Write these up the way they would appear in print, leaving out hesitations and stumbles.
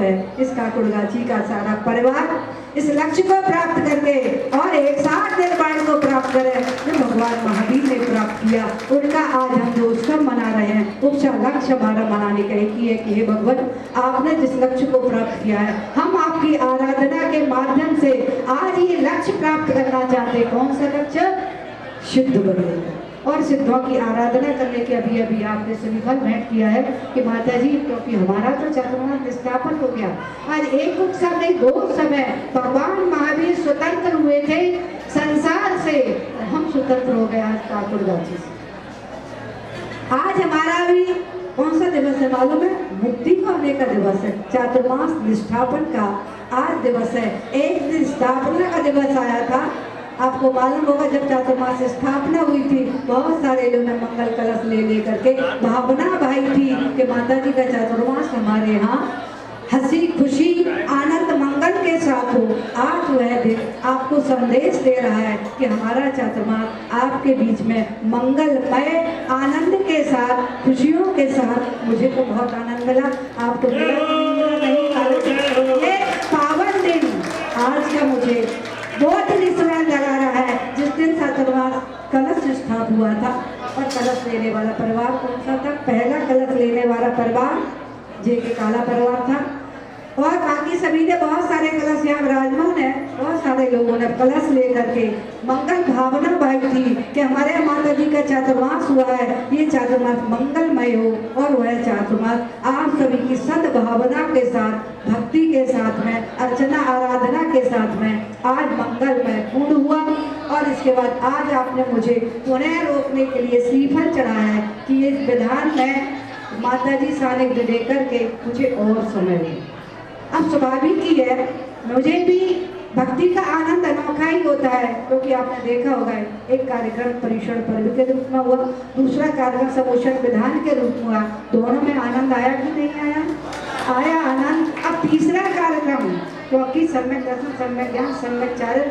है इस काकुड़गाछी का सारा परिवार इस लक्ष्य को प्राप्त करके और 160 निर्वाण को प्राप्त करे जो भगवान महावीर ने प्राप्त किया, उनका आज हम जो उत्सव मना रहे हैं। उपचा लक्ष्य हमारा मनाने का एक ही है कि हे भगवान, आपने जिस लक्ष्य को प्राप्त किया है, हम आपकी आराधना के माध्यम से आज ये लक्ष्य प्राप्त करना चाहते हैं। कौन सा लक्ष्य? शुद्ध बनने और सिद्धों की आराधना करने के अभी अभी आपने सभी फल भेंट किया है कि माता जी, क्योंकि हमारा तो चातुर्मास स्थापन हो गया। आज एक उत्सव नहीं, 2 उत्सव है। भगवान महावीर स्वतंत्र हुए थे संसार से, हम स्वतंत्र हो गए आज काकुड़गाछी से। आज हमारा भी कौन सा दिवस है मालूम है? मुक्ति पाने का दिवस है, चातुर्मास निष्ठापन का आज दिवस है। एक दिन स्थापना का दिवस आया था, आपको मालूम होगा जब चातुर्मास स्थापना हुई थी, बहुत सारे लोगों ने मंगल कलश ले करके भावना भाई थी कि माता जी का चातुर्मास हमारे यहाँ हंसी खुशी आनंद मंगल के साथ हो। आज वह दिन आपको संदेश दे रहा है कि हमारा चातुर्मास आपके बीच में मंगलमय आनंद के साथ, खुशियों के साथ। मुझे तो बहुत आनंद मिला, आपको नहीं। ये पावन दिन आज का मुझे बहुत ही स्मरण लगा रहा है, जिस दिन चातुर्मास कलश स्थापित हुआ था। और कलश लेने वाला परिवार कौन सा था? पहला कलश लेने वाला परिवार जे के काला परिवार था। और बाकी सभी ने बहुत सारे कलश, यहाँ विराजमान है, बहुत सारे लोगों ने कलश लेकर के मंगल भावना भाई थी कि हमारे माता जी का चातुर्मास हुआ है, ये चातुर्मास मंगलमय हो। और वह चातुर्मास आप सभी की सद्भावना के साथ, भक्ति के साथ में, अर्चना आराधना के साथ में आज मंगलमय पूर्ण हुआ। और इसके बाद आज आपने मुझे पुनः रोकने के लिए श्रीफल चढ़ाया है कि इस विधान में माता जी सानिध्य देकर के मुझे और समय दें। अब स्वाभाविक ही है, मुझे भी भक्ति का आनंद अनोखा ही होता है, क्योंकि आपने देखा होगा एक कार्यक्रम परीक्षण पर्व के रूप में हुआ, दूसरा कार्यक्रम समोषण विधान के रूप में हुआ। दोनों में आनंद आया कि नहीं आया? आया आनंद। अब तीसरा कार्यक्रम, क्योंकि सम्यक दर्शन, सम्यक ज्ञान, सम्यक चारण,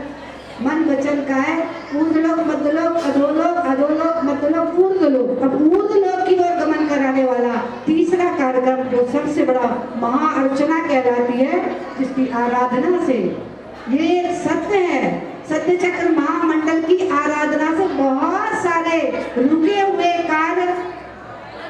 मन वचन का है, ऊर्ध्वलोक मध्यलोक अधोलोक, अधोलोक मध्यलोक ऊर्ध्वलोक। अब ऊर्ध्वलोक की ओर गमन कराने वाला तीसरा कार्यक्रम जो सबसे बड़ा महाअर्चना कहलाती है, जिसकी आराधना से ये सत्य है, सत्य चक्र महामंडल की आराधना से बहुत सारे रुके हुए कार्य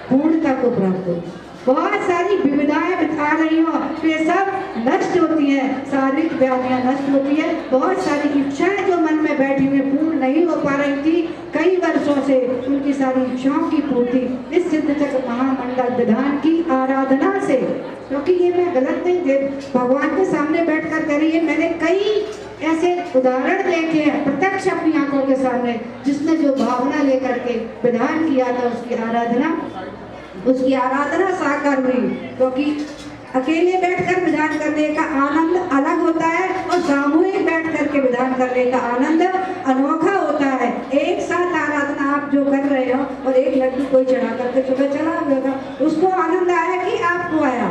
पूर्णता को प्राप्त हो। बहुत सारी विविधाएं बिता रही हो, वे सब नष्ट होती हैं, शारीरिक व्याधियां नष्ट होती है। बहुत सारी इच्छाएं जो मन में बैठी हुई पूर्ण नहीं हो पा रही थी कई वर्षों से, उनकी सारी इच्छाओं की पूर्ति इस सिद्ध चक्र महामंडल विधान की आराधना से। क्योंकि ये मैं गलत नहीं दे, भगवान के सामने बैठ कर करी है। मैंने कई ऐसे उदाहरण देखे हैं प्रत्यक्ष अपनी आंखों के सामने, जिसने जो भावना लेकर के विधान किया था उसकी आराधना साकार हुई। क्योंकि अकेले बैठकर विधान करने का आनंद अलग होता है और सामूहिक बैठ करके विधान करने का आनंद अनोखा होता है। एक साथ आराधना आप जो कर रहे हो और एक लड्डू कोई चढ़ा करके सुबह चला गया, उसको आनंद आया कि आपको आया?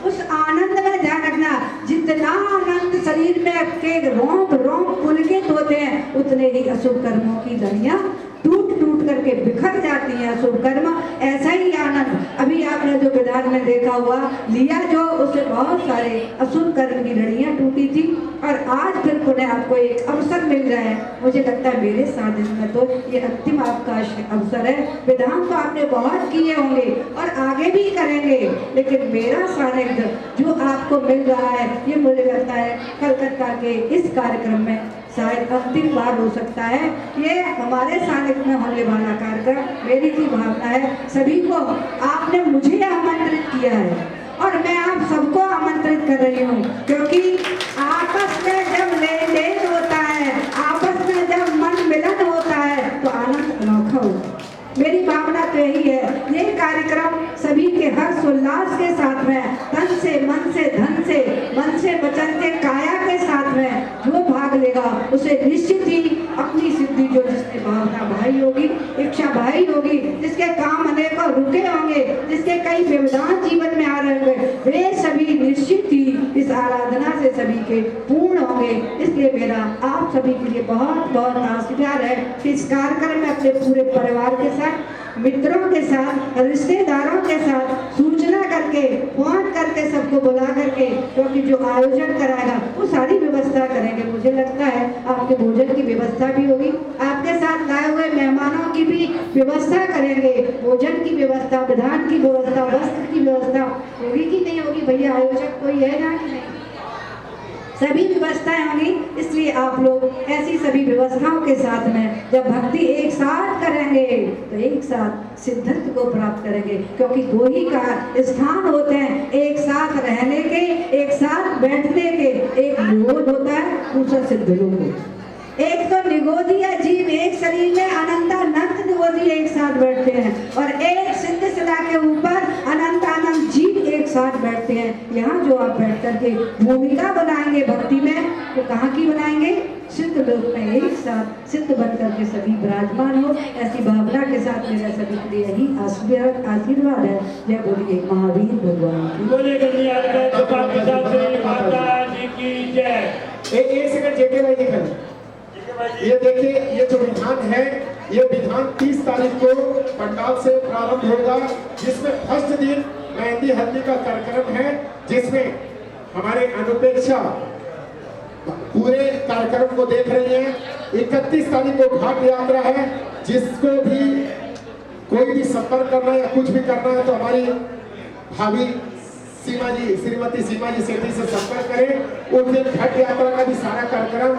उस आनंद में ध्यान रखना, जितना आनंद शरीर में के रोम रोम पुलकित होते हैं, उतने ही अशुभ कर्मों की लड़ियां टूट टूट करके बिखर जाती हैं। अशुभ कर्म ऐसा ही आनंद अभी आपने जो विधान में देखा हुआ लिया, जो उससे बहुत सारे अशुभ कर्म की लड़ियां टूटी थी। और आज फिर पुनः आपको एक अवसर मिल रहा है। मुझे लगता है मेरे सानिध्य में तो ये अंतिम आपका अवसर है। विधान तो आपने बहुत किए होंगे और आगे भी करेंगे, लेकिन मेरा सानिध्य जो आपको मिल रहा है, ये मुझे लगता है कलकत्ता के इस कार्यक्रम में शायद अंतिम बार हो सकता है। ये हमारे सानिध्य में होने वाला कार्यक्रम, मेरी की भावना है। सभी को आपने मुझे आमंत्रित किया है और मैं आप सबको आमंत्रित कर रही हूँ, क्योंकि आपस में जब लेन देन होता है, आपस में जब मन मिलन होता है, तो आनंद अनोखा होता है। मेरी भावना तो यही है, ये कार्यक्रम सभी के हर्ष उल्लास के साथ में, तन से मन से धन से, मन से वचन से काया के साथ में जो भाग लेगा उसे निश्चित ही अपनी सिद्धि, जो जिसने भावना भाई होगी, इच्छा भाई होगी, जिसके काम अनेकों रुके होंगे, जिसके कई व्यवधान जीवन में आ रहे होंगे, वे सभी निश्चित ही इस आराधना से सभी के पूर्ण होंगे। इसलिए मेरा आप सभी के लिए बहुत बहुत आशीर्वाद है कि इस कार्यक्रम में अपने पूरे परिवार के साथ मित्रों के साथ, रिश्तेदारों के साथ सूचना करके, फोन करके, सबको बुला करके, क्योंकि जो आयोजन कराएगा वो सारी व्यवस्था करेंगे। मुझे लगता है आपके भोजन की व्यवस्था भी होगी, आपके साथ आए हुए मेहमानों की भी व्यवस्था करेंगे। भोजन की व्यवस्था, विधान की व्यवस्था, वस्त्र की व्यवस्था होगी कि नहीं होगी? भैया आयोजक कोई है ना कि नहीं? सभी व्यवस्थाएं होंगी। इसलिए आप लोग ऐसी सभी व्यवस्थाओं के साथ में जब भक्ति एक साथ करेंगे तो एक साथ सिद्धत्व को प्राप्त करेंगे, क्योंकि दो ही का स्थान होते हैं, एक साथ रहने के, एक साथ बैठने के। एक निगोद होता है, दूसरा सिद्ध लोक होता है। एक तो निगोदी है जीव, एक शरीर में अनंत निगोदी एक साथ बैठते हैं, और एक सिद्ध शिला के ऊपर अनंत जीव एक साथ बैठते हैं। यहाँ जो आप बैठ करके भूमिका बनाएंगे भक्ति में, तो कहाँ की बनाएंगे? सिद्ध लोक में एक साथ सिद्ध बन करके सभी विराजमान हो। ऐसी भावना के साथ मेरा सभी के लिए यही आशीर्वाद है। जय बोलिए महावीर भगवान की। बोलिए माता जी की जय। एक सेकंड जेके भाई दिखाइए। ये देखिए, ये जो विधान है, ये विधान 30 तारीख को पंडाल से प्रारंभ होगा, जिसमें फर्स्ट दिन मेहंदी हल्दी का कार्यक्रम है, जिसमें हमारे अनुपेक्षा पूरे कार्यक्रम को देख रही हैं। 31 तारीख को घाट यात्रा है, जिसको भी कोई भी संपर्क करना है या कुछ भी करना है तो हमारी भाभी सीमा जी, श्रीमती सीमा जी सेठी से संपर्क करें। उस दिन घाट यात्रा का भी सारा कार्यक्रम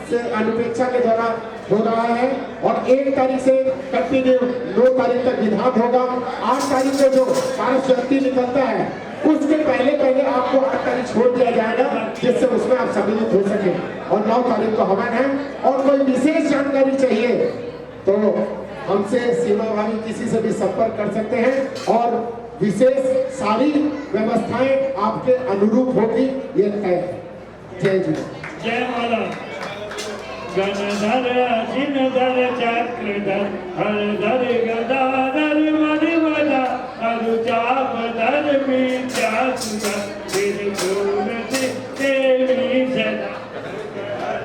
से अनुपेक्षा के द्वारा हो रहा है, और 1 तारीख से कंटिन्यू 2 तारीख तक विधान होगा। 8 तारीख को जो पारस व्यक्ति निकलता है, उसके पहले आपको 8 तारीख छोड़ दिया जाएगा, जिससे उसमें आप सम्मिलित हो सके। और 9 तारीख को हवन है। और कोई विशेष जानकारी चाहिए तो हमसे सीमा भाभी किसी से भी संपर्क कर सकते हैं, और विशेष सारी व्यवस्थाएं आपके अनुरूप होगी, ये तय है। जय जी, जय माला। गणधर अजिनधर चक्रधर हरधर गदाधर मणिवरा अरुचाप धर विद्यासुधर